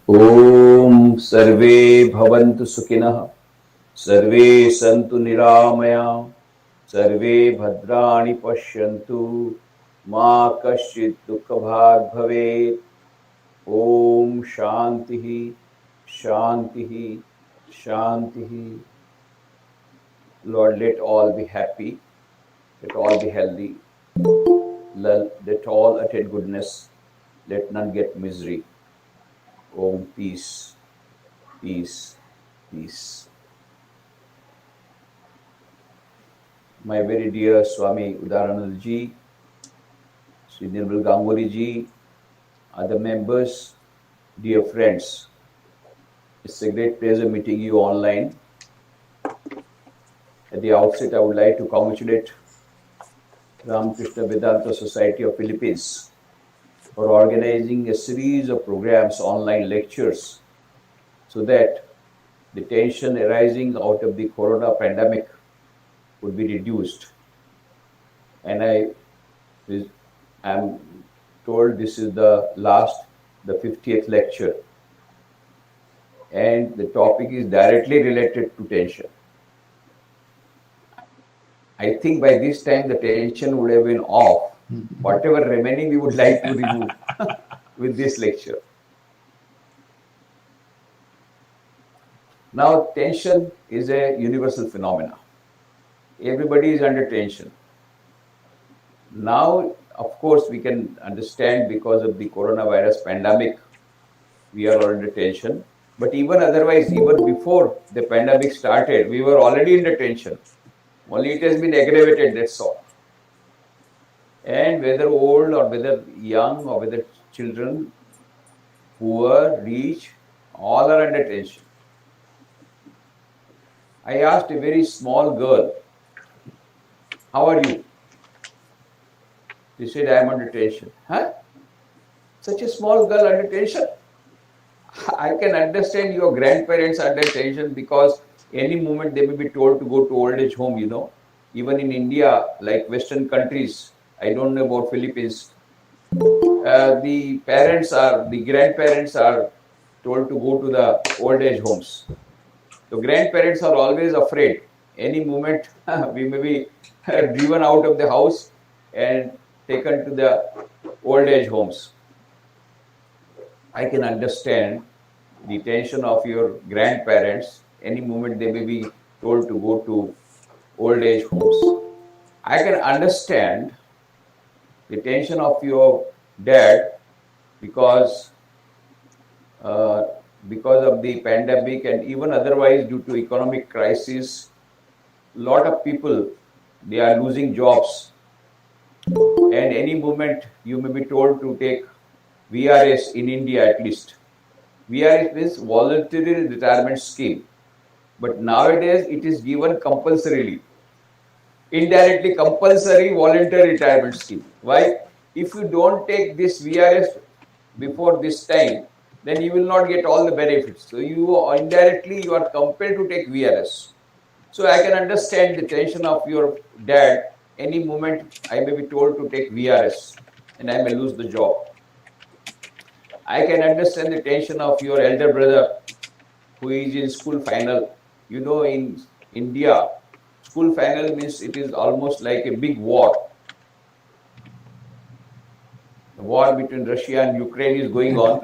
Om Sarve Bhavantu Sukhinah Sarve Santu Niramaya Sarve Bhadrani Pashyantu Ma Kaschit Dukkha Bhag Bhavet. Om Shantihi Shantihi Shantihi. Lord, let all be happy, let all be healthy, let all attain goodness, let none get misery. Om peace, peace, peace. My very dear Swami Udaranand ji, Sri Nirmal Ganguly ji, other members, dear friends, it's a great pleasure meeting you online. At the outset, I would like to congratulate Ramakrishna Vedanta Society of Philippines for organizing a series of programs, online lectures, so that the tension arising out of the corona pandemic would be reduced. And I am told this is the 50th lecture. And the topic is directly related to tension. I think by this time the tension would have been off. Whatever remaining we would like to remove with this lecture. Now, tension is a universal phenomenon. Everybody is under tension. Now, of course, we can understand because of the coronavirus pandemic, we are under tension. But even otherwise, even before the pandemic started, we were already under tension. Only it has been aggravated, that's all. And whether old or whether young or whether children, poor, rich, all are under tension. I asked a very small girl, how are you? She said, I am under tension. Huh? Such a small girl under tension? I can understand your grandparents under tension because any moment they may be told to go to old age home, you know. Even in India, like Western countries, I don't know about Philippines, the grandparents are told to go to the old age homes. So grandparents are always afraid. Any moment we may be driven out of the house and taken to the old age homes. I can understand the tension of your grandparents. Any moment they may be told to go to old age homes. I can understand the tension of your dad because of the pandemic and even otherwise due to economic crisis, lot of people, they are losing jobs. And any moment you may be told to take VRS in India at least. VRS means voluntary retirement scheme. But nowadays it is given compulsorily. Indirectly compulsory voluntary retirement scheme. Why? If you don't take this VRS before this time, then you will not get all the benefits. So you are compelled to take VRS. So I can understand the tension of your dad. Any moment I may be told to take VRS and I may lose the job. I can understand the tension of your elder brother who is in school final. You know, in India, school final means it is almost like a big war. The war between Russia and Ukraine is going on.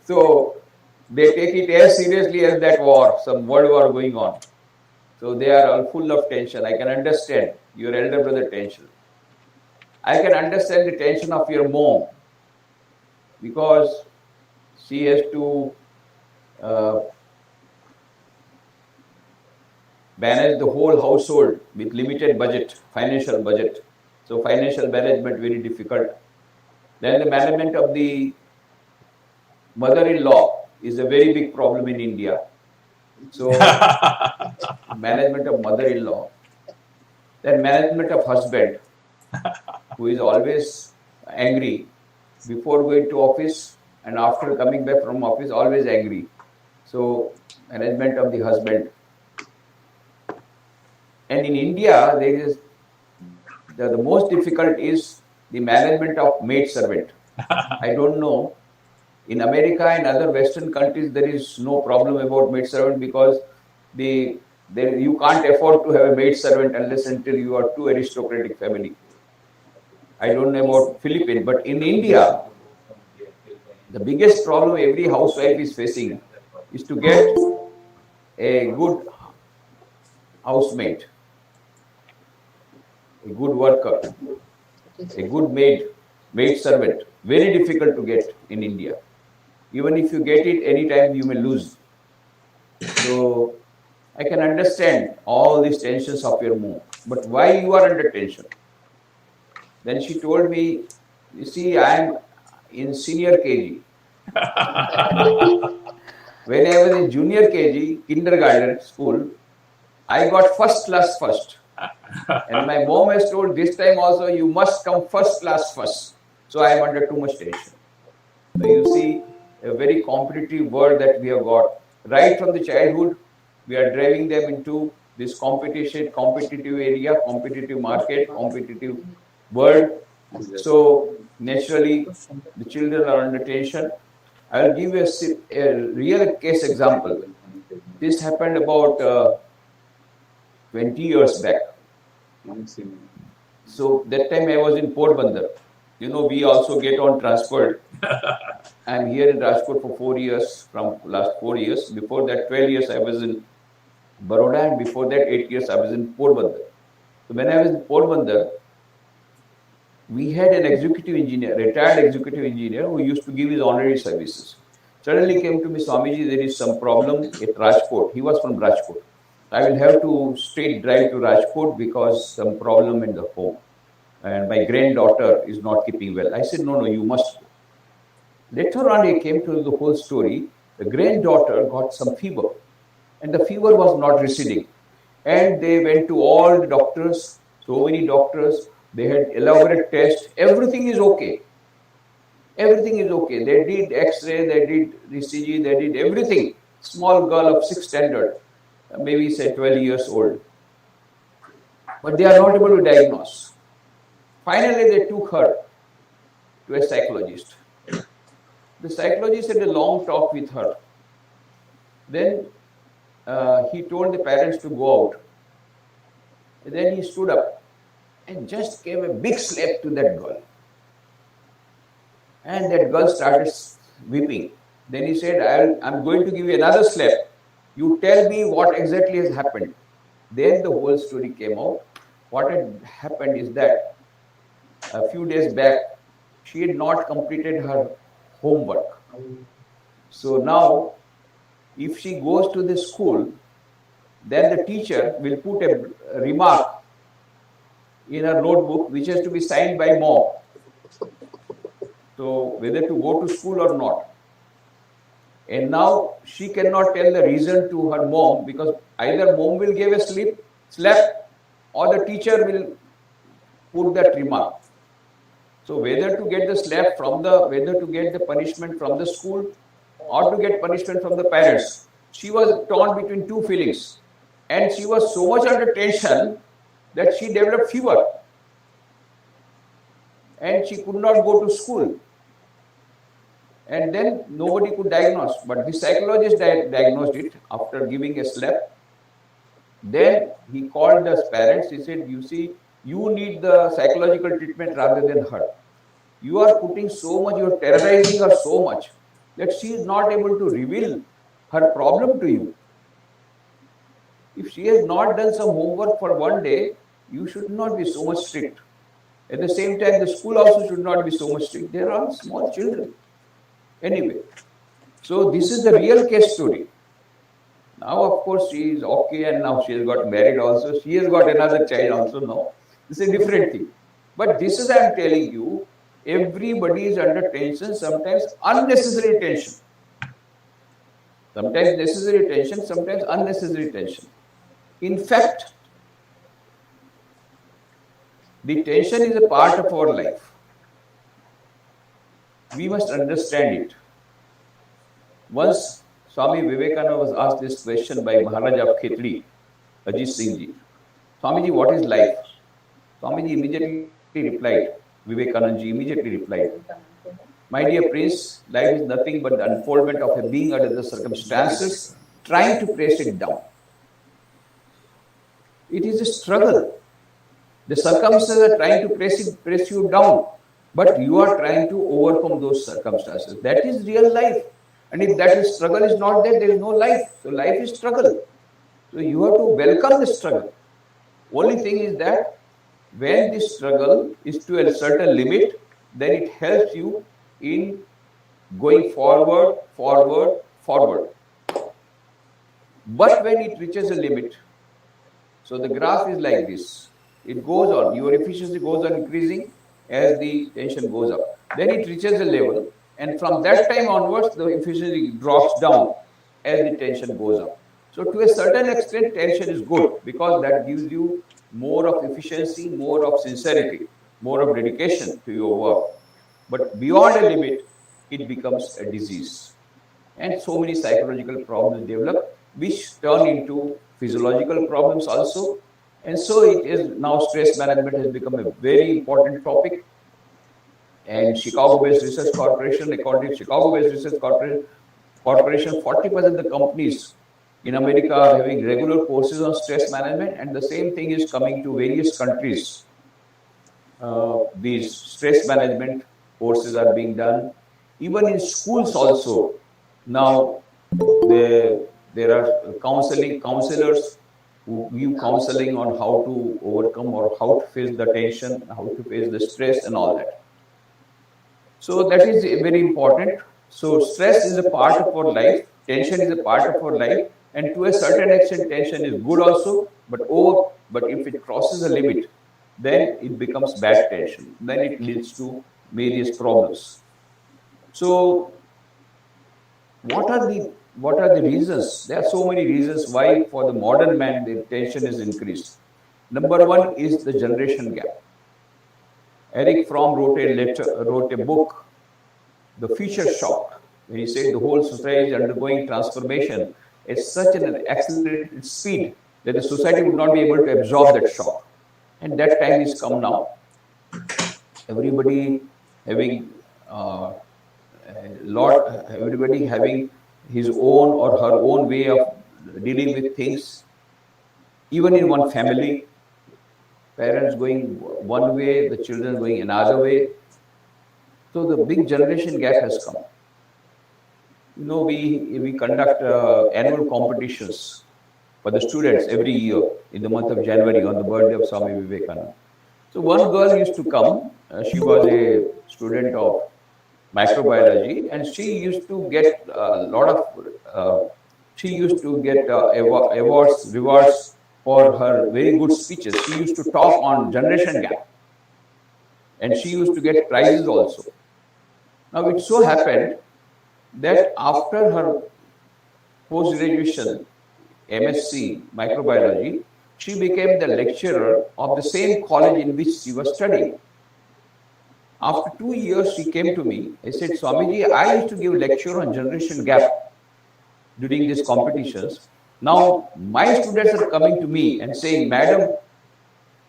So they take it as seriously as that war, some world war going on. So they are all full of tension. I can understand your elder brother tension. I can understand the tension of your mom because she has to manage the whole household with limited budget, financial budget. So financial management very difficult. Then the management of the mother-in-law is a very big problem in India. So management of mother-in-law. Then management of husband, who is always angry before going to office and after coming back from office, always angry. So management of the husband. And in India, there is the most difficult is the management of maid servant. I don't know In America and other Western countries, there is no problem about maidservant because you can't afford to have a maidservant unless until you are too aristocratic family. I don't know about Philippines, but in India, the biggest problem every housewife is facing is to get a good housemaid, a good worker, a good maid servant. Very difficult to get in India. Even if you get it, anytime you may lose. So I can understand all these tensions of your move, but why you are under tension? Then she told me, you see, I am in senior KG. When I was in junior KG, kindergarten school, I got first class first. And my mom has told this time also, you must come first class first. So I am under too much tension. So you see, a very competitive world that we have got. Right from the childhood, we are driving them into this competitive area, competitive market, competitive world. So naturally, the children are under tension. I will give you a real case example. This happened about 20 years back. So that time I was in Porbandar. You know, we also get on transport. I'm here in Rajkot for 4 years, from last 4 years. Before that, 12 years I was in Baroda, and before that, 8 years I was in Porbandar. So when I was in Porbandar, we had an executive engineer, retired executive engineer, who used to give his honorary services. Suddenly came to me, Swamiji, there is some problem at Rajkot. He was from Rajkot. I will have to straight drive to Rajkot because some problem in the home. And my granddaughter is not keeping well. I said, no, you must go. Later on, I came to the whole story. The granddaughter got some fever, and the fever was not receding. And they went to all the doctors, so many doctors. They had elaborate tests. Everything is okay. Everything is okay. They did X-ray, they did ECG, they did everything. Small girl of 6th standard, maybe say 12 years old. But they are not able to diagnose. Finally, they took her to a psychologist. The psychologist had a long talk with her. Then he told the parents to go out. And then he stood up and just gave a big slap to that girl. And that girl started weeping. Then he said, I'm going to give you another slap. You tell me what exactly has happened. Then the whole story came out. What had happened is that a few days back, she had not completed her homework. So now, if she goes to the school, then the teacher will put a remark in her notebook which has to be signed by mom. So whether to go to school or not. And now she cannot tell the reason to her mom because either mom will give a slap or the teacher will put that remark. So whether to get the slap whether to get the punishment from the school or to get punishment from the parents. She was torn between two feelings. And she was so much under tension that she developed fever. And she could not go to school. And then nobody could diagnose. But the psychologist diagnosed it after giving a slap. Then he called the parents. He said, you see, you need the psychological treatment rather than her. You are putting so much, you are terrorizing her so much that she is not able to reveal her problem to you. If she has not done some homework for one day, you should not be so much strict. At the same time, the school also should not be so much strict. They are all small children. Anyway, so this is the real case story. Now, of course, she is okay and now she has got married also. She has got another child also now. This is a different thing. But this is, I am telling you, everybody is under tension, sometimes unnecessary tension. Sometimes necessary tension, sometimes unnecessary tension. In fact, the tension is a part of our life. We must understand it. Once Swami Vivekananda was asked this question by Maharaja of Khetri, Ajit Singh ji. Swamiji, what is life? Swamiji immediately replied, Vivekananda ji immediately replied, My dear prince, life is nothing but the unfoldment of a being under the circumstances trying to press it down. It is a struggle. The circumstances are trying to press you down, but you are trying to overcome those circumstances. That is real life. And if that is struggle is not there, there is no life. So life is struggle. So you have to welcome the struggle. Only thing is that when this struggle is to a certain limit, then it helps you in going forward, forward, forward. But when it reaches a limit, so the graph is like this. It goes on, your efficiency goes on increasing as the tension goes up. Then it reaches a level, and from that time onwards, the efficiency drops down as the tension goes up. So to a certain extent, tension is good because that gives you more of efficiency, more of sincerity, more of dedication to your work. But beyond a limit, it becomes a disease. And so many psychological problems develop, which turn into physiological problems also. And so it is now stress management has become a very important topic. And Chicago-based Research Corporation, according to Chicago-based Research Corporation, 40% of the companies in America are having regular courses on stress management, and the same thing is coming to various countries. These stress management courses are being done. Even in schools also, now there are counselors who give counseling on how to overcome or how to face the tension, how to face the stress and all that. So that is very important. So stress is a part of our life, tension is a part of our life, and to a certain extent tension is good also, but if it crosses a limit, then it becomes bad tension. Then it leads to various problems. So what are the reasons? There are so many reasons why for the modern man the tension is increased. Number one is the generation gap. Eric Fromm wrote a book, The Future Shock, when he said the whole society is undergoing transformation at such an accelerated speed that the society would not be able to absorb that shock. And that time is come now. Everybody having everybody having his own or her own way of dealing with things. Even in one family, parents going one way, the children going another way. So the big generation gap has come. You know, we conduct annual competitions for the students every year in the month of January on the birthday of Swami Vivekananda. So one girl used to come. She was a student of microbiology, and she used to get a lot of. She used to get rewards for her very good speeches. She used to talk on generation gap, and she used to get prizes also. Now it so happened that after her post-graduation MSc microbiology, she became the lecturer of the same college in which she was studying. After 2 years, she came to me. I said, Swamiji, I used to give lecture on generation gap during these competitions. Now, my students are coming to me and saying, Madam,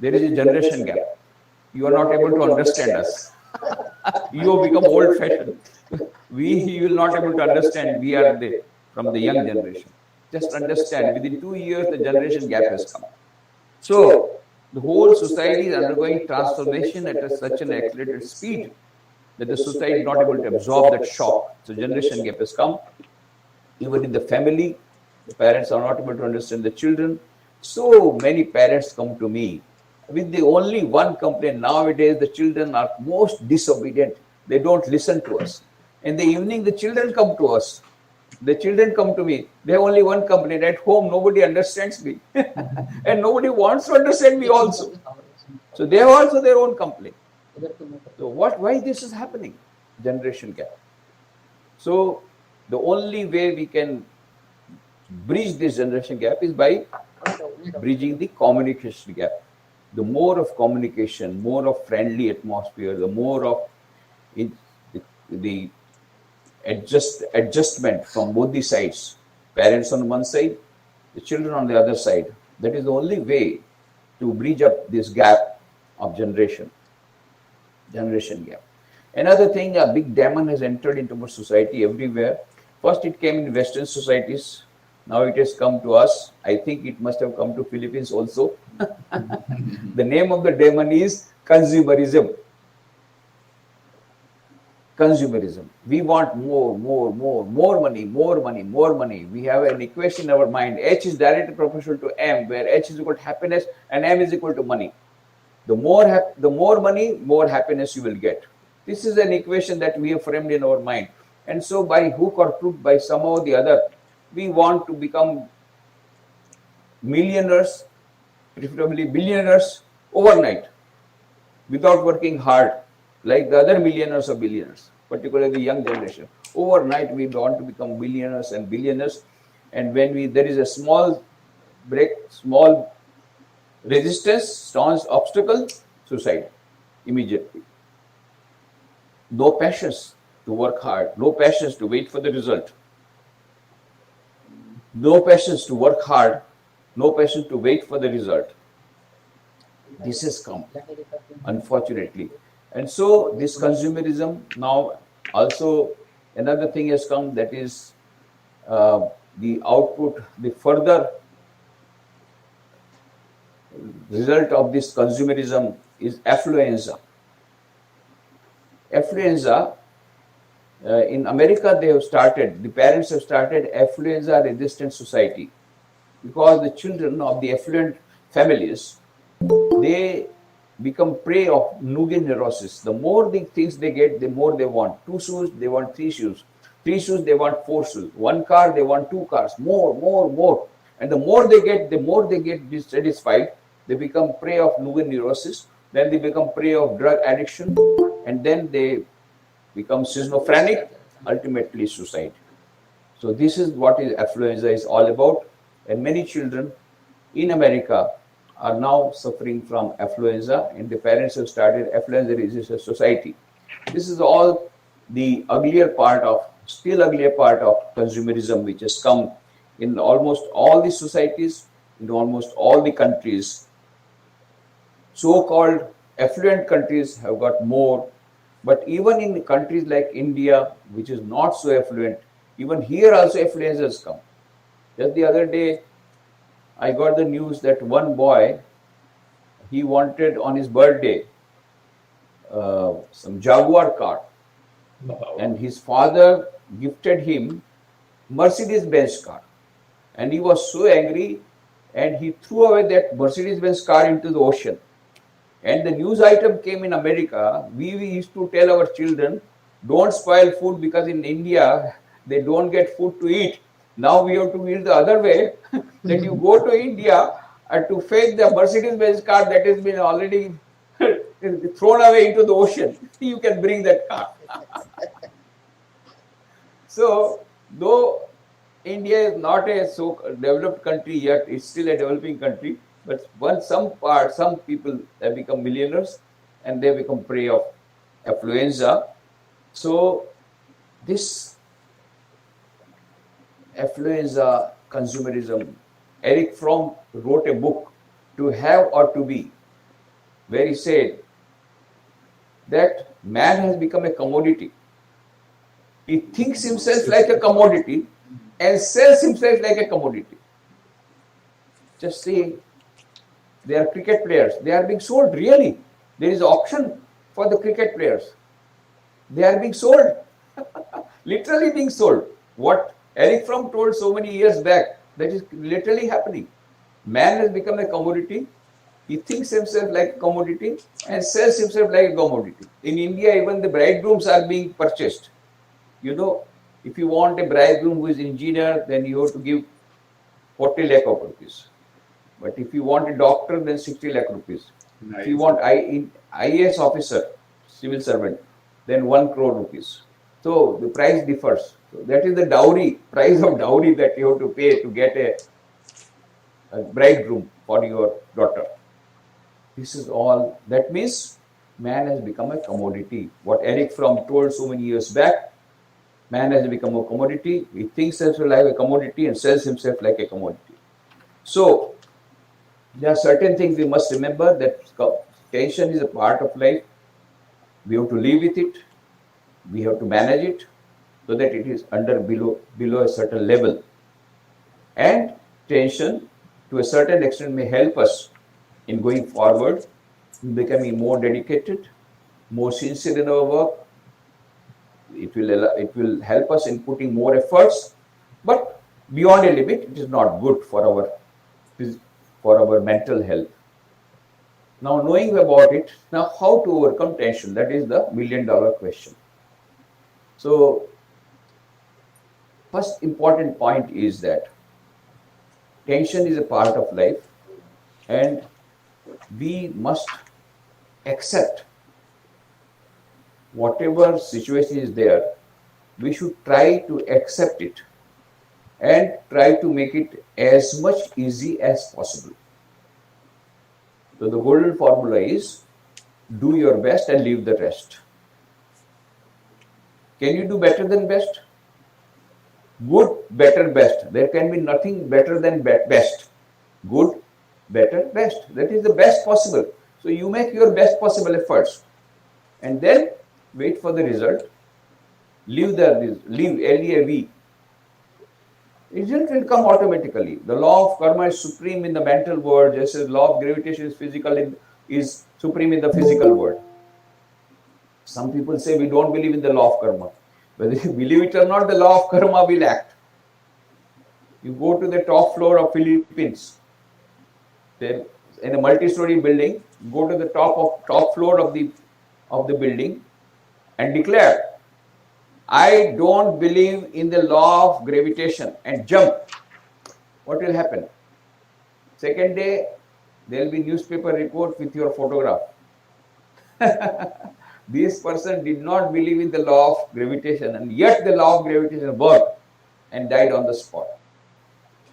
there is a generation gap. You are not able to understand us. You have become old-fashioned. You will not able to understand. We are from the young generation. Just understand, within 2 years, the generation gap has come. So, the whole society is undergoing transformation at such an accelerated speed that the society is not able to absorb that shock. So, generation gap has come. Even in the family, the parents are not able to understand the children. So many parents come to me with the only one complaint. Nowadays, the children are most disobedient. They don't listen to us. In the evening, the children come to us. The children come to me. They have only one complaint. At home, nobody understands me. And nobody wants to understand me also. So they have also their own complaint. So why this is happening? Generation gap. So the only way we can bridge this generation gap is by bridging the communication gap. The more of communication, more of friendly atmosphere, the more of the adjustment from both the sides, parents on one side, the children on the other side. That is the only way to bridge up this gap of generation gap. Another thing, a big demon has entered into our society everywhere. First it came in Western societies. Now it has come to us. I think it must have come to Philippines also. The name of the demon is consumerism. Consumerism. We want more money, more money, more money. We have an equation in our mind. H is directly proportional to M, where H is equal to happiness and M is equal to money. The more money, more happiness you will get. This is an equation that we have framed in our mind. And so by hook or crook, by somehow or the other, we want to become millionaires, preferably billionaires, overnight, without working hard, like the other millionaires or billionaires, particularly the young generation. Overnight, we want to become millionaires and billionaires. And when there is a small break, small resistance, staunch obstacle, suicide immediately. No patience to work hard, no patience to wait for the result. No patience to work hard, no patience to wait for the result. This has come, unfortunately. And so this consumerism now also, another thing has come, that is the output, the further result of this consumerism is affluenza. Affluenza, in America the parents have started affluenza resistant society, because the children of the affluent families, they become prey of nougat neurosis. The more the things they get, the more they want. 2 shoes, they want 3 shoes. 3 shoes, they want 4 shoes. 1 car, they want 2 cars. More. And the more they get dissatisfied. They become prey of nougat neurosis. Then they become prey of drug addiction. And then they become schizophrenic, ultimately suicide. So this is what affluenza is all about. And many children in America are now suffering from affluenza, and the parents have started affluenza resistant society. This is all the still uglier part of consumerism, which has come in almost all the societies, in almost all the countries. So-called affluent countries have got more, but even in countries like India, which is not so affluent, even here also affluenza has come. Just the other day, I got the news that one boy, he wanted on his birthday some Jaguar car. Wow. And his father gifted him Mercedes-Benz car. And he was so angry, and he threw away that Mercedes-Benz car into the ocean. And the news item came in America. We used to tell our children, don't spoil food, because in India, they don't get food to eat. Now we have to eat the other way, that you go to India and to fetch the Mercedes-Benz car that has been already thrown away into the ocean. You can bring that car. So, though India is not a so developed country yet, it's still a developing country. But once some people have become millionaires, and they become prey of affluenza. So this affluenza, consumerism, Eric Fromm wrote a book, To Have or To Be, where he said that man has become a commodity. He thinks himself like a commodity and sells himself like a commodity. Just see, they are cricket players. They are being sold, really. There is auction for the cricket players. They are being sold. Literally being sold. What Eric Fromm told so many years back, that is literally happening. Man has become a commodity. He thinks himself like a commodity and sells himself like a commodity. In India, even the bridegrooms are being purchased. You know, if you want a bridegroom who is an engineer, then you have to give 40 lakh of rupees. But if you want a doctor, then 60 lakh rupees. Nice. If you want IAS officer, civil servant, then 1 crore rupees. So the price differs. So that is the price of dowry that you have to pay to get a bridegroom for your daughter. This is all. That means man has become a commodity. What Eric Fromm told so many years back, man has become a commodity. He thinks himself like a commodity and sells himself like a commodity. So there are certain things we must remember, that tension is a part of life. We have to live with it. We have to manage it so that it is below a certain level. And tension to a certain extent may help us in going forward, in becoming more dedicated, more sincere in our work. It will help us in putting more efforts, but beyond a limit, it is not good for our mental health. Now, knowing about it, now how to overcome tension? That is the million-dollar question. So, first important point is that tension is a part of life, and we must accept whatever situation is there. We should try to accept it and try to make it as much easy as possible. So the golden formula is do your best and leave the rest. Can you do better than best? Good, better, best. There can be nothing better than best. Good, better, best. That is the best possible. So you make your best possible efforts and then wait for the result. Leave LEAV. Result will come automatically. The law of karma is supreme in the mental world, just as law of gravitation is supreme in the physical world. Some people say we don't believe in the law of karma. Whether you believe it or not, the law of karma will act. You go to the top floor of Philippines, in a multi-story building, go to the top floor of the building and declare, I don't believe in the law of gravitation, and jump. What will happen? Second day, there will be newspaper report with your photograph. This person did not believe in the law of gravitation, and yet the law of gravitation worked and died on the spot.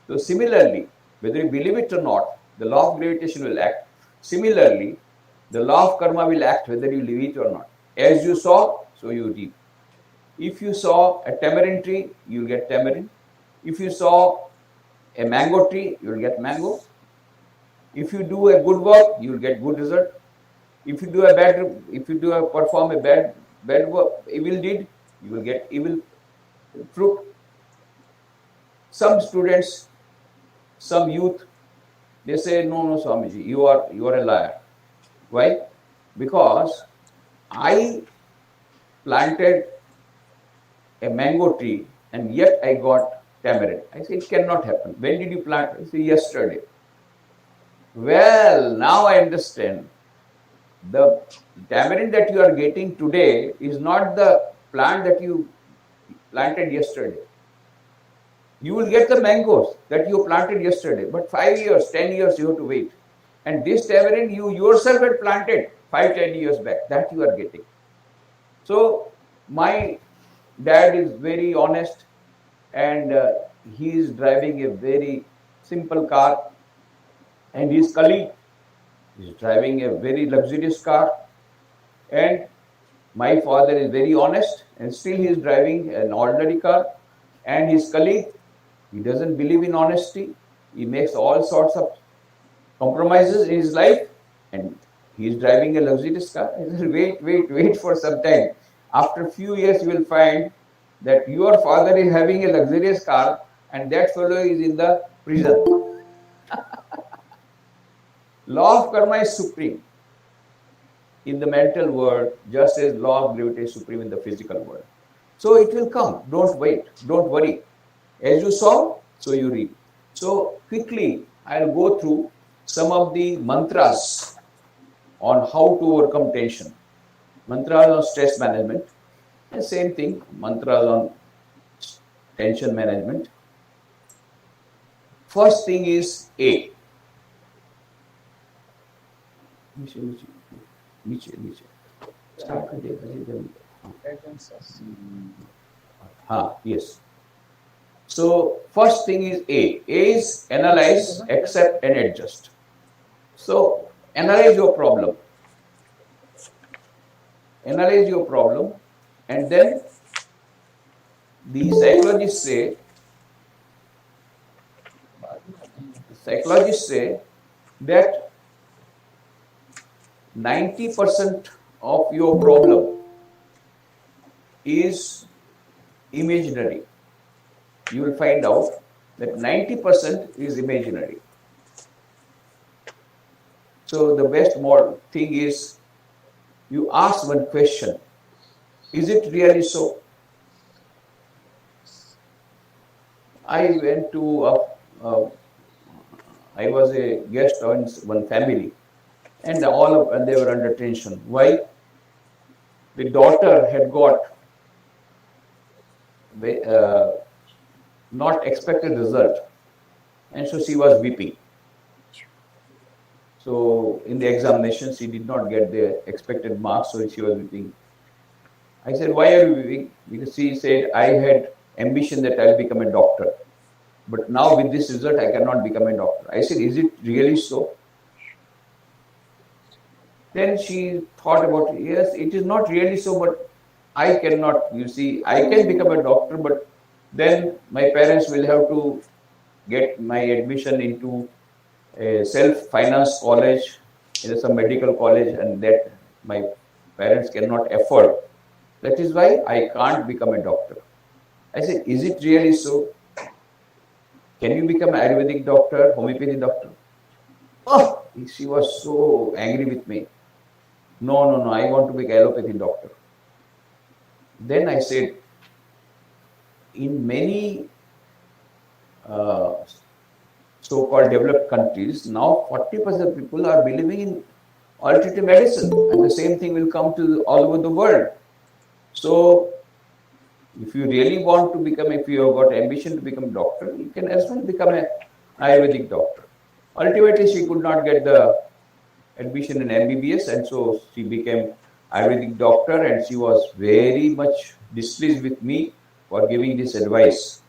So similarly, whether you believe it or not, the law of gravitation will act. Similarly, the law of karma will act whether you believe it or not. As you sow, so you reap. If you saw a tamarind tree, you will get tamarind. If you saw a mango tree, you will get mango. If you do a good work, you will get good result. If you perform a bad work, evil deed, you will get evil fruit. Some students, some youth, they say, no, Swamiji, you are a liar. Why? Because I planted a mango tree and yet I got tamarind. I say, it cannot happen. When did you plant? I say, yesterday. Well, now I understand. The tamarind that you are getting today is not the plant that you planted yesterday. You will get the mangoes that you planted yesterday, but 5 years, 10 years you have to wait. And this tamarind you yourself had planted 5-10 years back, that you are getting. So my dad is very honest, and he is driving a very simple car, and his colleague is driving a very luxurious car, and my father is very honest and still he is driving an ordinary car, and his colleague, he doesn't believe in honesty. He makes all sorts of compromises in his life, and he is driving a luxurious car. He says, wait for some time. After a few years, you will find that your father is having a luxurious car and that fellow is in the prison. Law of karma is supreme in the mental world, just as law of gravity is supreme in the physical world. So it will come. Don't wait. Don't worry. As you sow, so you reap. So quickly, I'll go through some of the mantras on how to overcome tension. Mantras on stress management. The same thing, mantras on tension management. First thing is A. Yes. So first thing is A. A is analyze, accept and adjust. So analyze your problem. Analyze your problem, and then the psychologists say that 90% of your problem is imaginary. You will find out that 90% is imaginary. So the best more thing is you ask one question. Is it really so? I went to I was a guest on one family, and and they were under tension. Why? The daughter had got uh, not expected result, and so she was weeping. So in the examination, she did not get the expected marks, so she was weeping. I said, "Why are you weeping?" Because she said, "I had ambition that I'll become a doctor, but now with this result, I cannot become a doctor." I said, "Is it really so?" Then she thought about it. Yes, it is not really so, but I cannot. You see, I can become a doctor, but then my parents will have to get my admission into a self-finance college, some medical college, and that my parents cannot afford. That is why I can't become a doctor. I said, is it really so? Can you become an Ayurvedic doctor, homeopathy doctor? Oh, she was so angry with me. No, no, no, I want to be an allopathy doctor. Then I said, in many so-called developed countries, now 40% of people are believing in alternative medicine, and the same thing will come to all over the world. So, if you really want to become, if you have got ambition to become a doctor, you can as well become an Ayurvedic doctor. Ultimately, she could not get the admission in MBBS, and so she became Ayurvedic doctor, and she was very much displeased with me for giving this advice.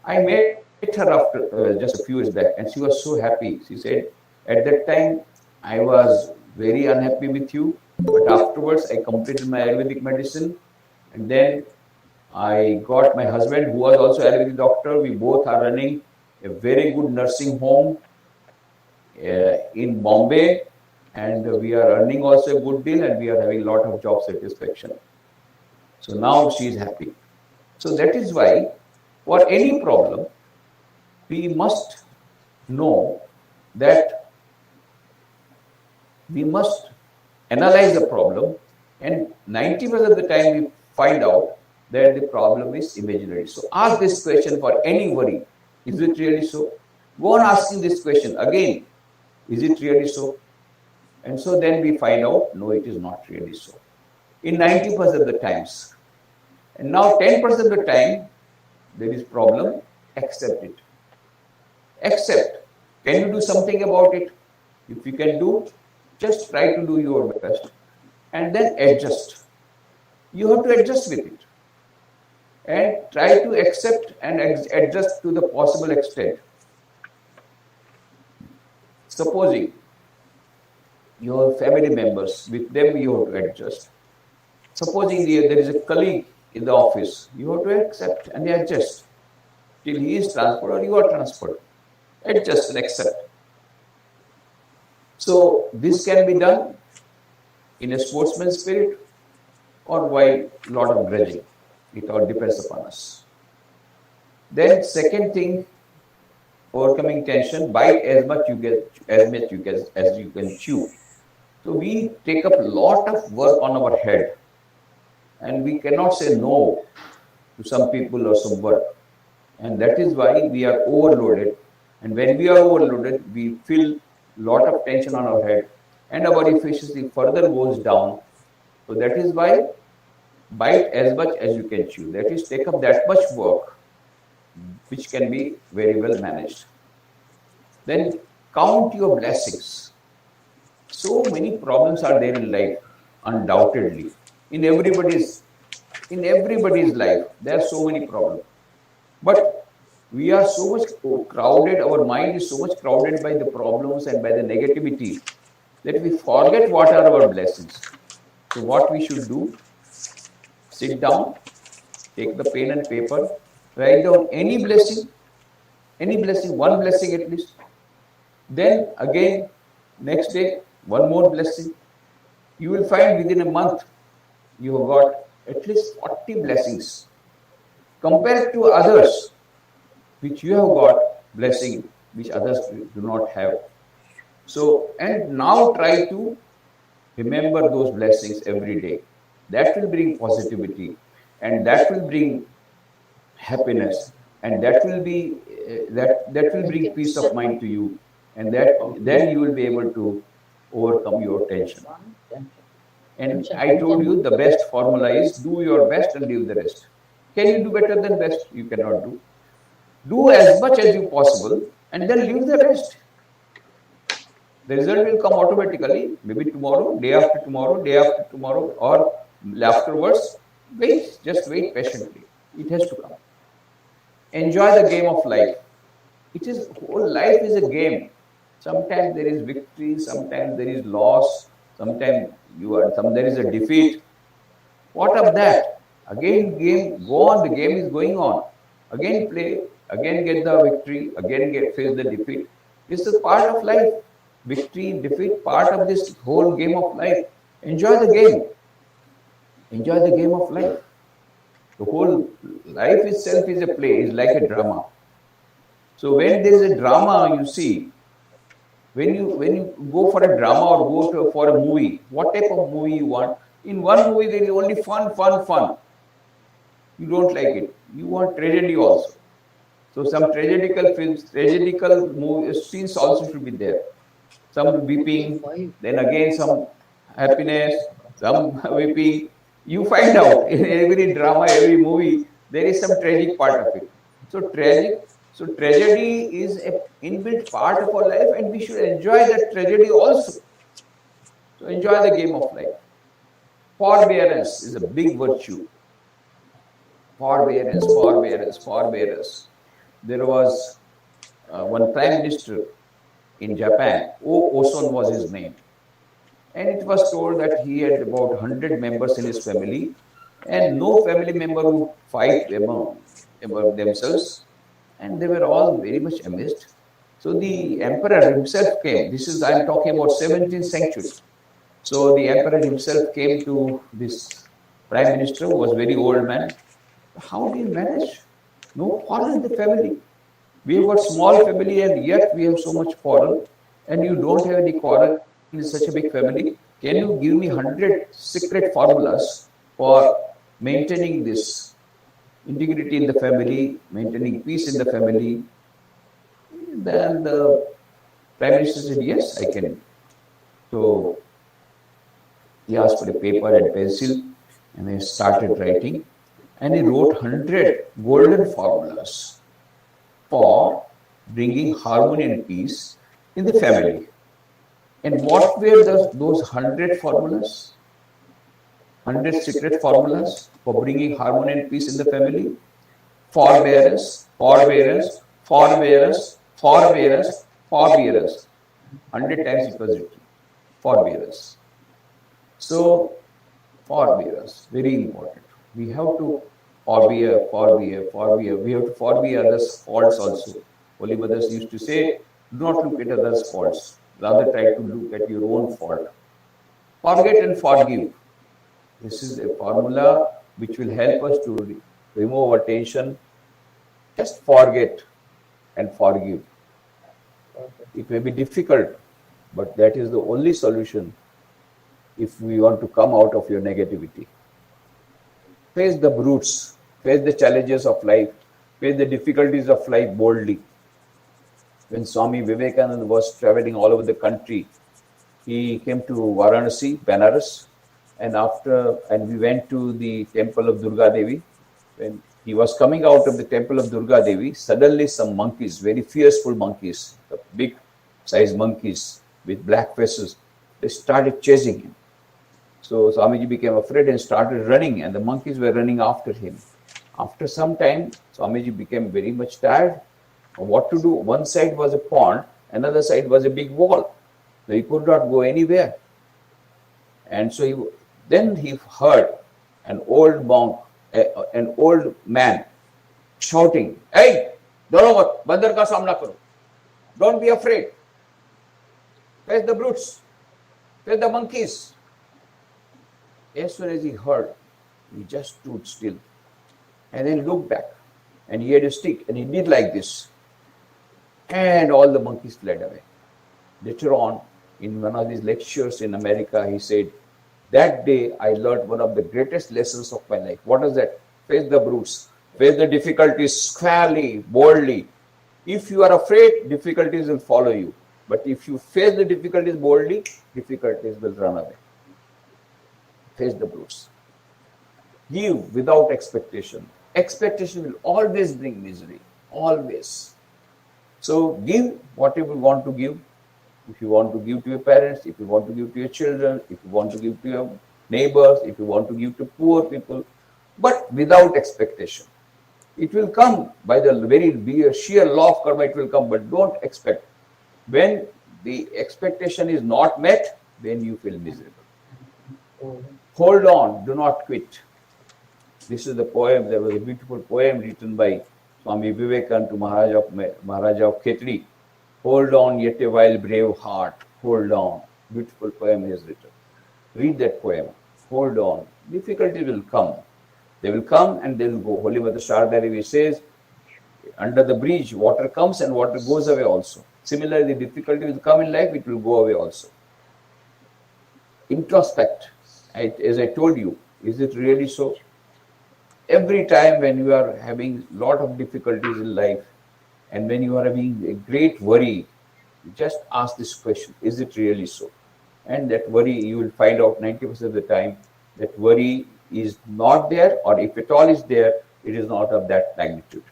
I met her after just a few years back, and she was so happy. She said, at that time, I was very unhappy with you, but afterwards I completed my Ayurvedic medicine, and then I got my husband, who was also Ayurvedic doctor. We both are running a very good nursing home in Bombay, and we are earning also a good deal, and we are having a lot of job satisfaction. So now she is happy. So that is why, for any problem, we must know that we must analyze the problem, and 90% of the time we find out that the problem is imaginary. So ask this question for any worry. Is it really so? Go on asking this question again. Is it really so? And so then we find out, no, it is not really so. In 90% of the times. And now 10% of the time, there is problem, accept it. Accept. Can you do something about it? If you can do, just try to do your best. And then adjust. You have to adjust with it. And try to accept and adjust to the possible extent. Supposing your family members, with them you have to adjust. Supposing there is a colleague in the office, you have to accept and adjust till he is transferred or you are transferred. Adjust and accept. So this can be done in a sportsman's spirit or by a lot of grudging. It all depends upon us. Then second thing, overcoming tension, bite as much you can chew. So we take up a lot of work on our head, and we cannot say no to some people or some work. And that is why we are overloaded. And when we are overloaded, we feel a lot of tension on our head, and our efficiency further goes down. So that is why bite as much as you can chew. That is, take up that much work, which can be very well managed. Then count your blessings. So many problems are there in life, undoubtedly. In everybody's life, there are so many problems. But we are so much crowded, our mind is so much crowded by the problems and by the negativity that we forget what are our blessings. So what we should do, sit down, take the pen and paper, write down any blessing, one blessing at least. Then again, next day, one more blessing. You will find within a month, you have got at least 40 blessings. Compare it to others, which you have got blessing, which others do not have. So, and now try to remember those blessings every day. That will bring positivity, and that will bring happiness, and that will be that will bring peace of mind to you, and that then you will be able to overcome your tension. And I told you the best formula is do your best and leave the rest. Can you do better than best? You cannot do. Do as much as you possible and then leave the rest. The result will come automatically, maybe tomorrow, day after tomorrow, or afterwards. Wait, just wait patiently. It has to come. Enjoy the game of life. It is, whole life is a game. Sometimes there is victory, sometimes there is loss, sometimes there is a defeat. What of that? Again, game go on. The game is going on. Again, play. Again, get the victory. Again, face the defeat. This is part of life. Victory, defeat, part of this whole game of life. Enjoy the game. Enjoy the game of life. The whole life itself is a play, is like a drama. So when there is a drama, you see, when you go for a drama or go for a movie, what type of movie you want? In one movie there is only fun. You don't like it. You want tragedy also. So some tragedical films, tragedical scenes also should be there. Some weeping, then again some happiness, some weeping. You find out in every drama, every movie, there is some tragic part of it. So tragedy is an inbuilt part of our life, and we should enjoy that tragedy also. So enjoy the game of life. Forbearance is a big virtue. Forbearance. There was one prime minister in Japan, Oson was his name. And it was told that he had about 100 members in his family, and no family member would fight among themselves, and they were all very much amazed. So the emperor himself came. I am talking about 17th century. So the emperor himself came to this prime minister, who was a very old man. How do you manage? No quarrel in the family. We have got small family, and yet we have so much quarrel, and you don't have any quarrel in such a big family. Can you give me 100 secret formulas for maintaining this integrity in the family, maintaining peace in the family? Then the prime minister said, yes, I can. So he asked for a paper and pencil, and he started writing, and he wrote 100 golden formulas for bringing harmony and peace in the family. And what were those 100 formulas? 100 secret formulas for bringing harmony and peace in the family? Forbearance. 100 times it was written. Forbearance. So, forbearance, very important. We have to forbear. We have to forbear others' faults also. Holy Mothers used to say, do not look at others' faults. Rather try to look at your own fault. Forget and forgive. This is a formula which will help us to remove our tension. Just forget and forgive. It may be difficult, but that is the only solution if we want to come out of your negativity. Face the brutes, face the challenges of life, face the difficulties of life boldly. When Swami Vivekananda was traveling all over the country, he came to Varanasi, Benares, and we went to the temple of Durga Devi. When he was coming out of the temple of Durga Devi, suddenly some monkeys, very fearful monkeys, big sized monkeys with black faces, they started chasing him. So Swamiji became afraid and started running, and the monkeys were running after him. After some time, Swamiji became very much tired. What to do? One side was a pond, another side was a big wall. So he could not go anywhere. And so then he heard an old monk, an old man shouting, "Hey, Doro, Bandar ka samna karo. Don't be afraid. Face the brutes, face the monkeys." As soon as he heard He just stood still and then looked back. And he had a stick and he did like this. And all the monkeys fled away. Later on, in one of his lectures in America, he said, that day I learned one of the greatest lessons of my life. What is that? Face the brutes. Face the difficulties squarely, boldly. If you are afraid, difficulties will follow you. But if you face the difficulties boldly, difficulties will run away. Face the brutes. Give without expectation. Expectation will always bring misery. Always. So give whatever you want to give. If you want to give to your parents, if you want to give to your children, if you want to give to your neighbors, if you want to give to poor people, but without expectation. It will come by the very sheer law of karma, it will come, but don't expect. When the expectation is not met, then you feel miserable. Hold on, do not quit. This is the poem. There was a beautiful poem written by Swami Vivekananda to Maharaja of Khetri. Hold on yet a while, brave heart, hold on. Beautiful poem he has written. Read that poem. Hold on. Difficulties will come. They will come and they will go. Holy Mother Sharda Devi says, under the bridge, water comes and water goes away also. Similarly, the difficulty will come in life, it will go away also. Introspect. As I told you, is it really so? Every time when you are having a lot of difficulties in life and when you are having a great worry, just ask this question, is it really so? And that worry, you will find out 90% of the time that worry is not there, or if at all is there, it is not of that magnitude.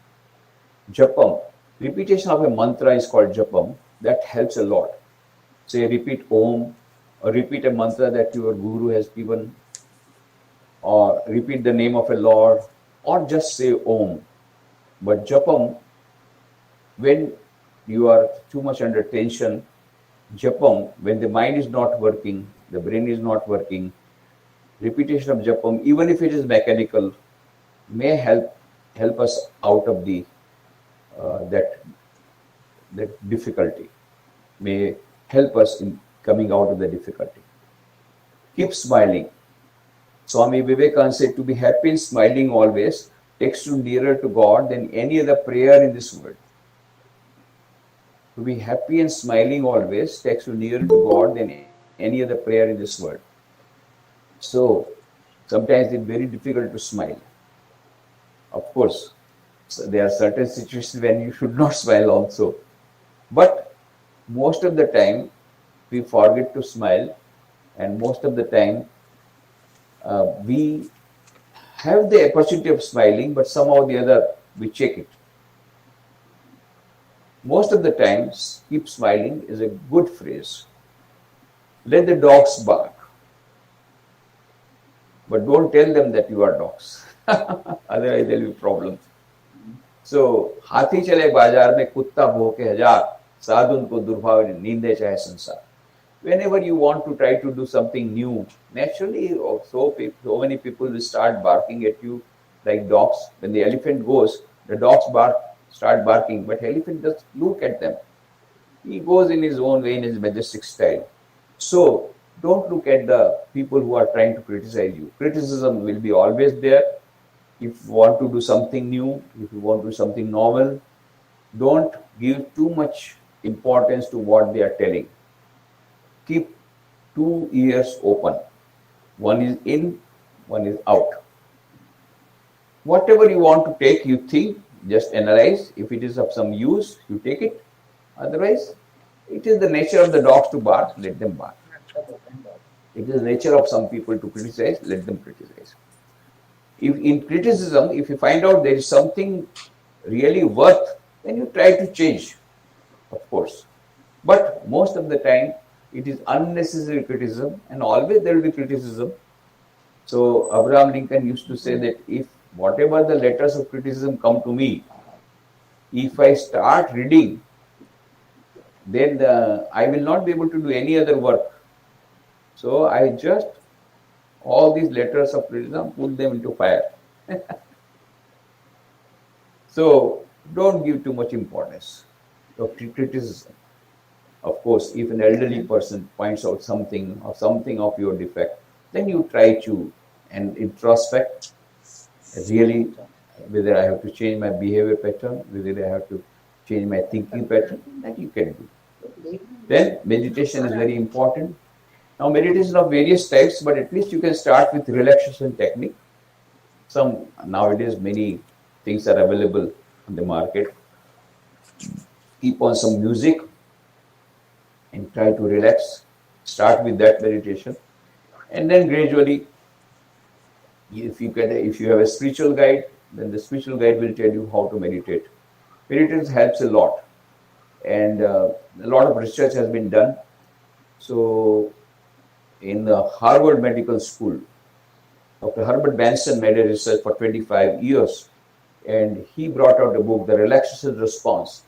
Japam. Repetition of a mantra is called japam. That helps a lot. Say repeat Om, or repeat a mantra that your guru has given, or repeat the name of a Lord, or just say Om. But japam, when you are too much under tension, japam, when the mind is not working, the brain is not working, repetition of japam, even if it is mechanical, may help us out of the that difficulty, may help us in coming out of the difficulty. Keep smiling. Swami Vivekananda said, to be happy and smiling always takes you nearer to God than any other prayer in this world. To be happy and smiling always takes you nearer to God than any other prayer in this world. So, sometimes it's very difficult to smile. Of course, there are certain situations when you should not smile also. But most of the time, we forget to smile, and most of the time, we have the opportunity of smiling, but somehow or the other, we check it. Most of the times, keep smiling is a good phrase. Let the dogs bark, but don't tell them that you are dogs. Otherwise, there will be problems. So, हाथी चले बाजार में कुत्ता भौंके हजार, साधुन को दुर्भाव नींदे चाहे संसार. Whenever you want to try to do something new, naturally, so many people will start barking at you like dogs. When the elephant goes, the dogs start barking, but elephant just look at them. He goes in his own way, in his majestic style. So, don't look at the people who are trying to criticize you. Criticism will be always there. If you want to do something new, if you want to do something novel, don't give too much importance to what they are telling. Keep 2 ears open. One is in, one is out. Whatever you want to take, you think, just analyze. If it is of some use, you take it. Otherwise, it is the nature of the dogs to bark, let them bark. It is the nature of some people to criticize, let them criticize. If in criticism, if you find out there is something really worth, then you try to change, of course. But most of the time, it is unnecessary criticism, and always there will be criticism. So Abraham Lincoln used to say that if whatever the letters of criticism come to me, if I start reading, then I will not be able to do any other work. So I just, all these letters of criticism, put them into fire. So don't give too much importance to criticism. Of course, if an elderly person points out something or something of your defect, then you try to and introspect, really, whether I have to change my behavior pattern, whether I have to change my thinking pattern, that you can do. Then meditation is very important. Now meditation of various types, but at least you can start with relaxation technique. Some nowadays many things are available on the market. Keep on some music and try to relax. Start with that meditation, and then gradually, if you have a spiritual guide, then the spiritual guide will tell you how to meditate. Meditation helps a lot, and a lot of research has been done. So, in the Harvard Medical School, Dr. Herbert Benson made a research for 25 years, and he brought out a book, The Relaxation Response,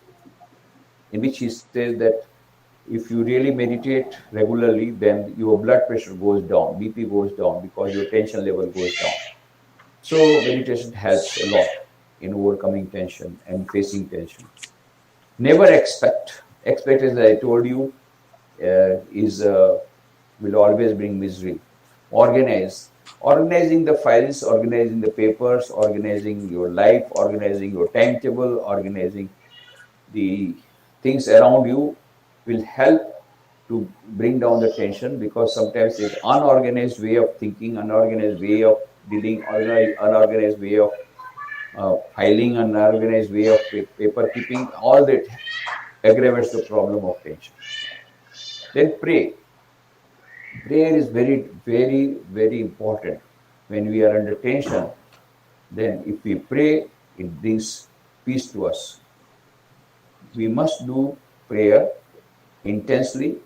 in which he says that if you really meditate regularly, then your blood pressure goes down, BP goes down, because your tension level goes down. So meditation helps a lot in overcoming tension and facing tension. Never expect. Expect, as I told you, will always bring misery. Organize. Organizing the files, organizing the papers, organizing your life, organizing your timetable, organizing the things around you will help to bring down the tension, because sometimes it's unorganized way of thinking, unorganized way of dealing, unorganized way of filing, unorganized way of paper keeping, all that aggravates the problem of tension. Then pray. Prayer is very, very, very important. When we are under tension, then if we pray, it brings peace to us. We must do prayer intensely,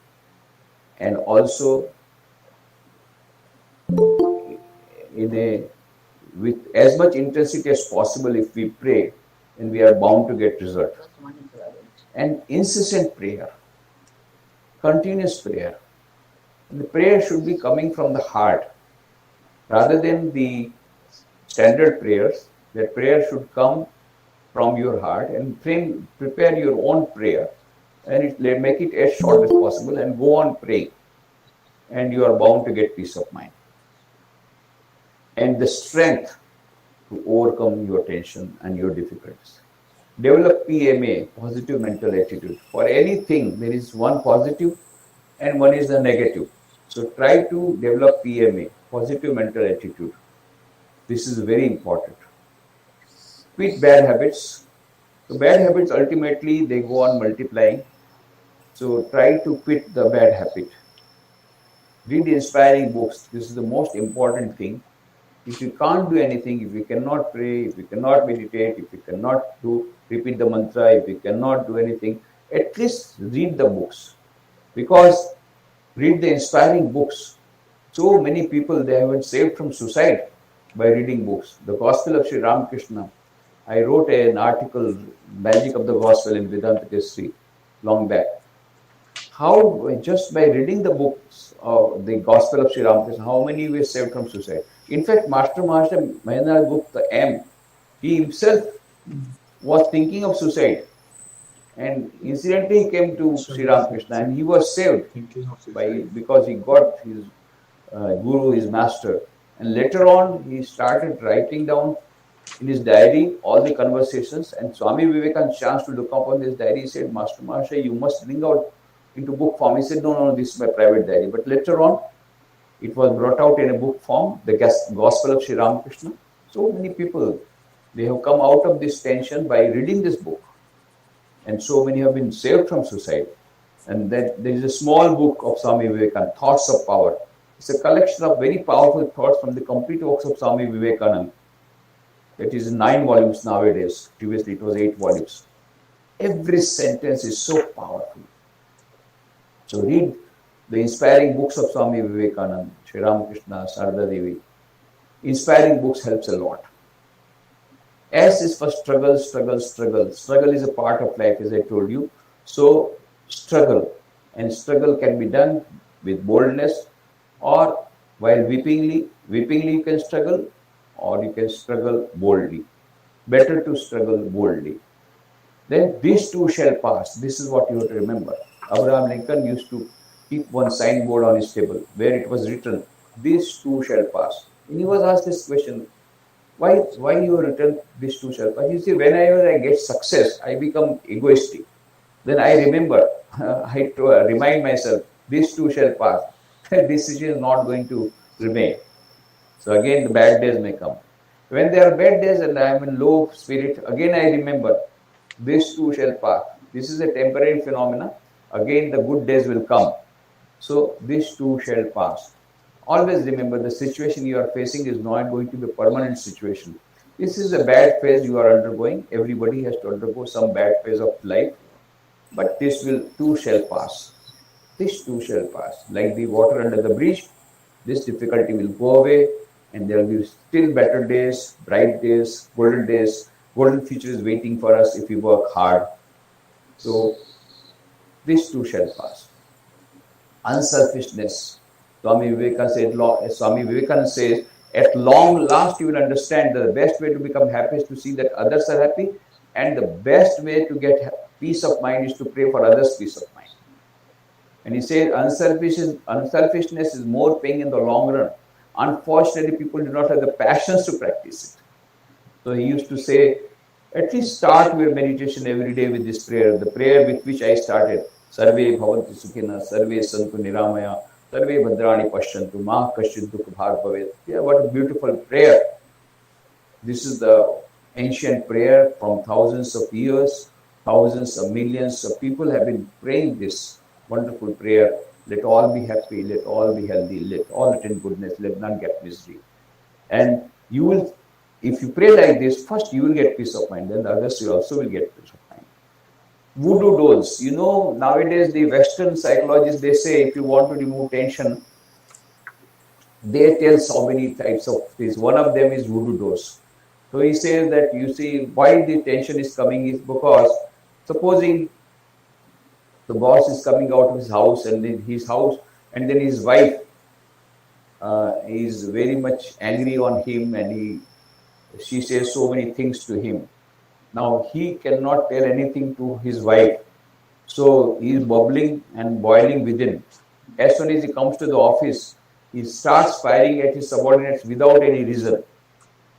and also with as much intensity as possible. If we pray, then we are bound to get result. And incessant prayer, continuous prayer. And the prayer should be coming from the heart, rather than the standard prayers. That prayer should come from your heart, and prepare your own prayer, and make it as short as possible, and go on praying, and you are bound to get peace of mind and the strength to overcome your tension and your difficulties. Develop PMA, positive mental attitude. For anything, there is one positive and one is the negative. So try to develop PMA, positive mental attitude. This is very important. Quit bad habits. So bad habits, ultimately they go on multiplying. So try to quit the bad habit. Read inspiring books. This is the most important thing. If you can't do anything, if you cannot pray, if you cannot meditate, if you cannot repeat the mantra, if you cannot do anything, at least read the books. Because read the inspiring books. So many people, they have been saved from suicide by reading books. The Gospel of Sri Ramakrishna. I wrote an article, Magic of the Gospel in Vedanta history, long back. How just by reading the books of the Gospel of Sri Ramakrishna, how many were saved from suicide? In fact, Master Mahendra Gupta M, he himself was thinking of suicide, and incidentally he came to Sri Ramakrishna and he was saved because he got his guru, his master. And later on, he started writing down in his diary all the conversations, and Swami Vivekananda chanced to look upon this diary. He said, Master Maharshi, you must bring out into book form. He said, no, this is my private diary. But later on, it was brought out in a book form, the Gospel of Sri Ramakrishna. So many people, they have come out of this tension by reading this book. And so many have been saved from suicide. And then there is a small book of Swami Vivekananda, Thoughts of Power. It's a collection of very powerful thoughts from the complete works of Swami Vivekananda. That is in 9 volumes nowadays. Previously it was 8 volumes. Every sentence is so powerful. So read the inspiring books of Swami Vivekananda, Sri Ramakrishna, Sarada Devi. Inspiring books helps a lot. S is for struggle, struggle, struggle. Struggle is a part of life, as I told you. So struggle. And struggle can be done with boldness, or while weepingly you can struggle, or you can struggle boldly. Better to struggle boldly. Then this too shall pass. This is what you have to remember. Abraham Lincoln used to keep one signboard on his table where it was written, this too shall pass. And he was asked this question, why you return this to self? And you see, whenever I get success, I become egoistic. Then I remember, remind myself, this too shall pass. This situation is not going to remain. So again, the bad days may come. When there are bad days and I am in low spirit, again I remember, this too shall pass. This is a temporary phenomena. Again, the good days will come. So this too shall pass. Always remember, the situation you are facing is not going to be a permanent situation. This is a bad phase you are undergoing. Everybody has to undergo some bad phase of life. But this will too shall pass. This too shall pass. Like the water under the bridge, this difficulty will go away and there will be still better days, bright days, golden future is waiting for us if we work hard. So this too shall pass. Unselfishness. Swami Vivekananda says, at long last you will understand that the best way to become happy is to see that others are happy, and the best way to get peace of mind is to pray for others' peace of mind. And he says unselfishness is more paying in the long run. Unfortunately, people do not have the passions to practice it. So he used to say, at least start your meditation every day with this prayer, the prayer with which I started. Sarve bhavantu sukhina, sarve santu niramaya, sarve bhadrani pashyantu, ma kasyid dukha bhag bhavet. Yeah, what a beautiful prayer. This is the ancient prayer from thousands of years, thousands of millions of people have been praying this wonderful prayer. Let all be happy, let all be healthy, let all attain goodness, let none get misery. And you will, if you pray like this, first you will get peace of mind, then the others also will get peace of mind. Voodoo dolls. You know, nowadays the Western psychologists, they say if you want to remove tension, they tell so many types of things. One of them is voodoo dolls. So he says that, you see, why the tension is coming is because, supposing the boss is coming out of his house and then his wife is very much angry on him, and she says so many things to him. Now he cannot tell anything to his wife, so he is bubbling and boiling within. As soon as he comes to the office, he starts firing at his subordinates without any reason.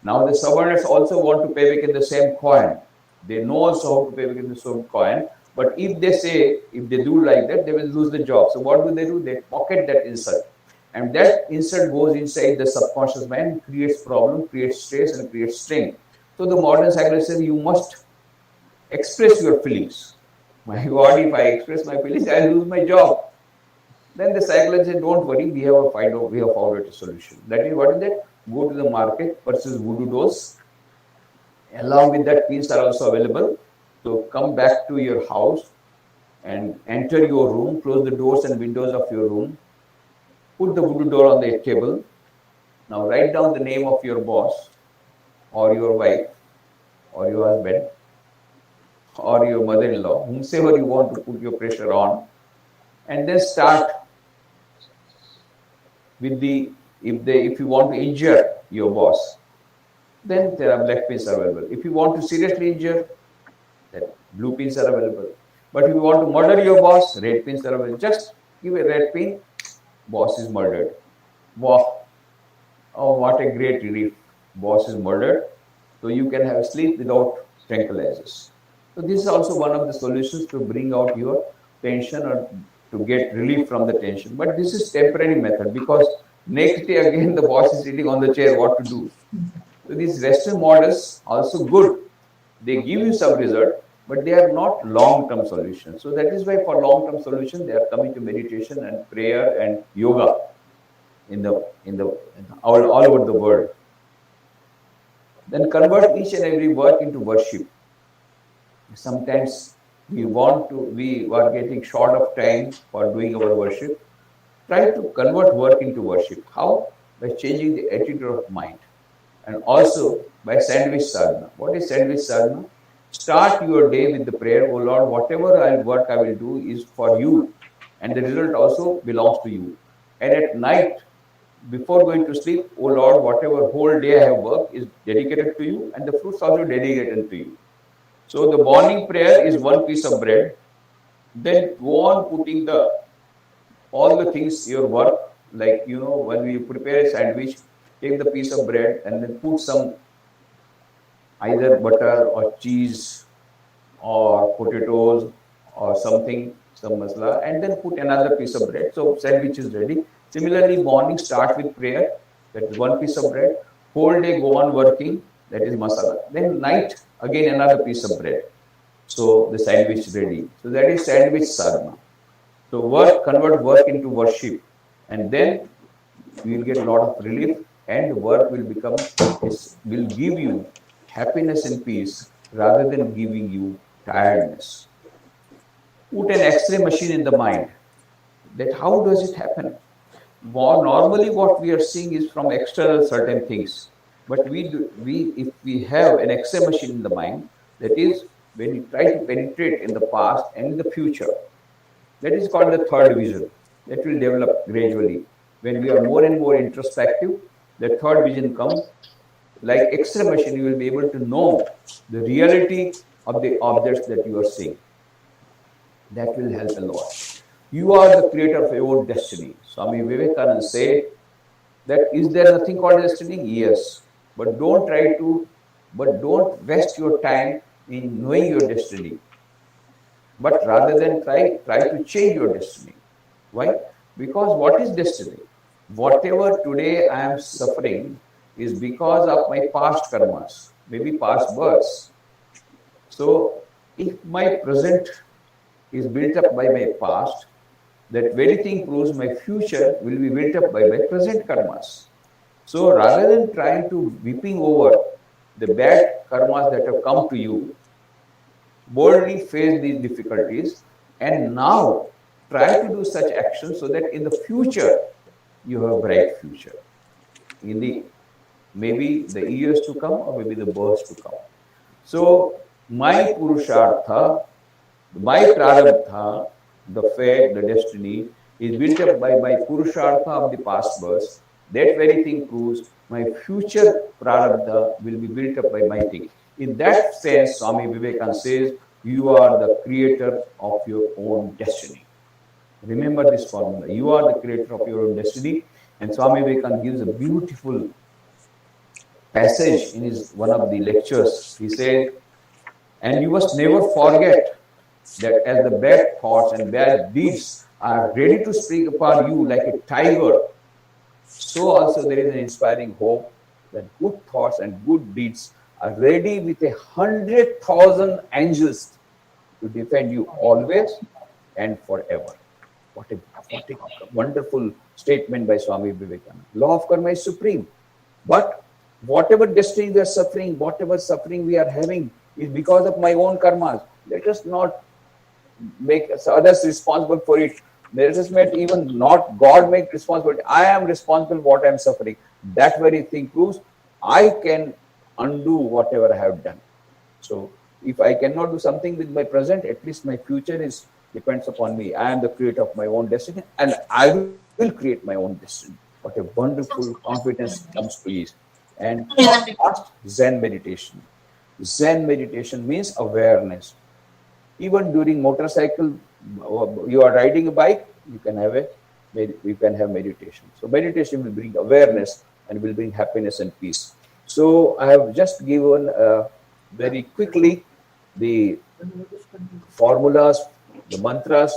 Now the subordinates also want to pay back in the same coin. They know also how to pay back in the same coin. But if they do like that, they will lose the job. So what do? They pocket that insult. And that insult goes inside the subconscious mind, creates problem, creates stress, and creates strain. So the modern psychologist says you must express your feelings. My God, if I express my feelings, I will lose my job. Then the psychologist said, don't worry, we have found out a solution. That is, what is that? Go to the market, purchase voodoo dolls. Along with that, pins are also available. So come back to your house and enter your room, close the doors and windows of your room, put the voodoo doll on the table. Now write down the name of your boss or your wife or your husband or your mother-in-law, whomsoever you want to put your pressure on, and then start with if you want to injure your boss, then there are black pins are available. If you want to seriously injure, then blue pins are available. But if you want to murder your boss, red pins are available. Just give a red pin, boss is murdered. Wow. Oh, what a great relief. Boss is murdered. So you can have sleep without tranquilizers. So this is also one of the solutions to bring out your tension or to get relief from the tension. But this is temporary method, because next day again the boss is sitting on the chair, what to do? So these Western models also good. They give you some result, but they are not long-term solutions. So that is why for long-term solution, they are coming to meditation and prayer and yoga all over the world. Then convert each and every work into worship. Sometimes we are getting short of time for doing our worship. Try to convert work into worship. How? By changing the attitude of mind. And also by sandwich sadhana. What is sandwich sadhana? Start your day with the prayer, oh Lord, whatever work I will do is for you, and the result also belongs to you. And at night, before going to sleep, oh Lord, whatever whole day I have worked is dedicated to you, and the fruits also dedicated to you. So the morning prayer is one piece of bread. Then go on putting all the things, your work, like, when we prepare a sandwich, take the piece of bread and then put some either butter or cheese or potatoes or something, some masala, and then put another piece of bread. So sandwich is ready. Similarly, morning start with prayer, that is one piece of bread. Whole day go on working, that is masala. Then night, again another piece of bread. So the sandwich ready. So that is sandwich sadhana. So work, convert work into worship, and then you will get a lot of relief, and work will become, will give you happiness and peace rather than giving you tiredness. Put an X-ray machine in the mind. That how does it happen? Normally, what we are seeing is from external certain things, but if we have an X-ray machine in the mind, that is when you try to penetrate in the past and in the future. That is called the third vision. That will develop gradually. When we are more and more introspective, the third vision comes. Like X-ray machine, you will be able to know the reality of the objects that you are seeing. That will help a lot. You are the creator of your own destiny. Swami Vivekananda said that is there nothing called destiny? Yes. But don't waste your time in knowing your destiny. But rather than try to change your destiny. Why? Because what is destiny? Whatever today I am suffering is because of my past karmas, maybe past births. So if my present is built up by my past, that very thing proves my future will be built up by my present karmas. So rather than trying to weeping over the bad karmas that have come to you, boldly face these difficulties and now try to do such actions so that in the future you have a bright future. In the maybe the years to come or maybe the births to come. So my purushartha, my prarabdha, the fate, the destiny is built up by my purushartha of the past births. That very thing proves my future prarabdha will be built up by my thing. In that sense, Swami Vivekananda says, you are the creator of your own destiny. Remember this formula. You are the creator of your own destiny. And Swami Vivekananda gives a beautiful passage in his one of the lectures. He says, and you must never forget that as the bad thoughts and bad deeds are ready to spring upon you like a tiger, so also there is an inspiring hope that good thoughts and good deeds are ready with 100,000 angels to defend you always and forever. What a wonderful statement by Swami Vivekananda. Law of karma is supreme. But whatever destiny we are suffering, whatever suffering we are having is because of my own karmas. Let us not make others responsible for it. Let us make even not God make responsibility. I am responsible for what I am suffering. That very thing proves I can undo whatever I have done. So if I cannot do something with my present, at least my future depends upon me. I am the creator of my own destiny and I will create my own destiny. What a wonderful confidence comes to ease. And last, Zen meditation. Zen meditation means awareness. Even during motorcycle, you are riding a bike, you can have meditation. So meditation will bring awareness and will bring happiness and peace. So I have just given very quickly the formulas, the mantras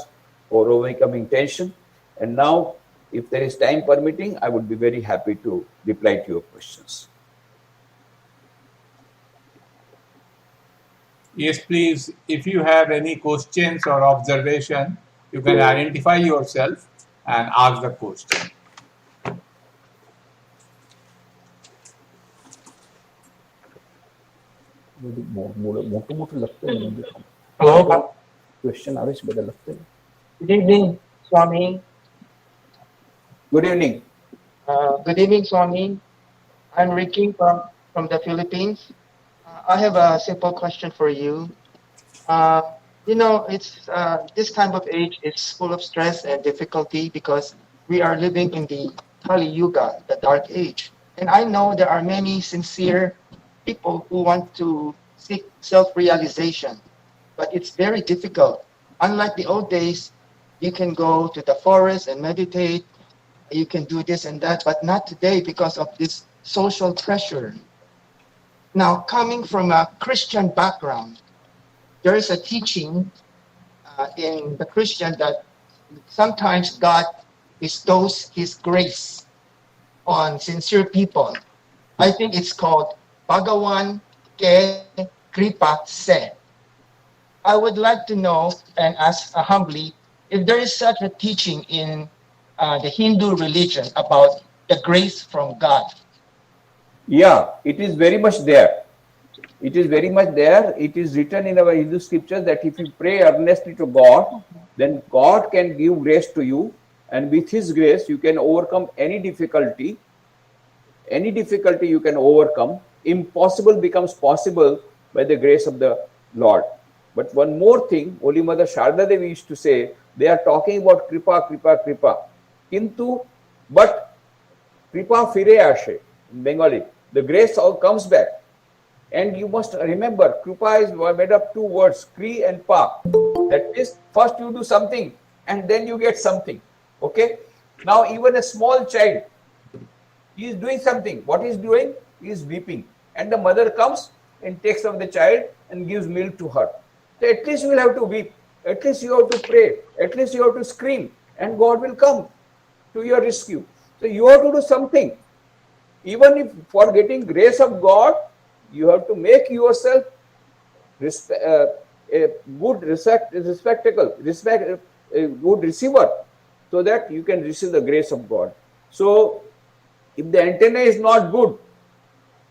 for overcoming tension. And now, if there is time permitting, I would be very happy to reply to your questions. Yes, please. If you have any questions or observation, you can identify yourself and ask the question. Hello. Question Good evening, Swami. Good evening. Good evening, Swami. I'm Ricky from the Philippines. I have a simple question for you. It's this time of age is full of stress and difficulty because we are living in the Kali Yuga, the dark age. And I know there are many sincere people who want to seek self-realization, but it's very difficult. Unlike the old days, you can go to the forest and meditate, you can do this and that, but not today because of this social pressure. Now, coming from a Christian background, there is a teaching in the Christian that sometimes God bestows His grace on sincere people. I think it's called Bhagawan Ke Kripa Se. I would like to know and ask humbly if there is such a teaching in the Hindu religion about the grace from God. Yeah, it is very much there. It is very much there. It is written in our Hindu scriptures that if you pray earnestly to God, then God can give grace to you, and with His grace, you can overcome any difficulty. Any difficulty you can overcome. Impossible becomes possible by the grace of the Lord. But one more thing, Holy Mother Sharda Devi used to say, they are talking about kripa, kripa, kripa. Kintu, but kripa fire ashe in Bengali. The grace all comes back. And you must remember, kripa is made of two words, kri and pa. That means first you do something and then you get something. Okay? Now even a small child, he is doing something. What he is doing? He is weeping. And the mother comes and takes of the child and gives milk to her. So at least you will have to weep. At least you have to pray. At least you have to scream. And God will come to your rescue. So you have to do something. Even if for getting grace of God, you have to make yourself a good good receiver, so that you can receive the grace of God. So if the antenna is not good,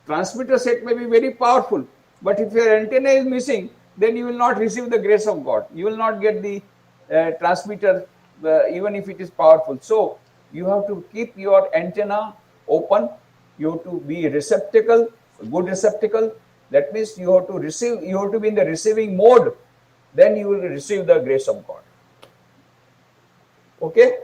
transmitter set may be very powerful, but if your antenna is missing, then you will not receive the grace of God. You will not get the transmitter, even if it is powerful. So you have to keep your antenna open. You have to be receptacle, good receptacle. That means you have to receive, you have to be in the receiving mode. Then you will receive the grace of God. Okay?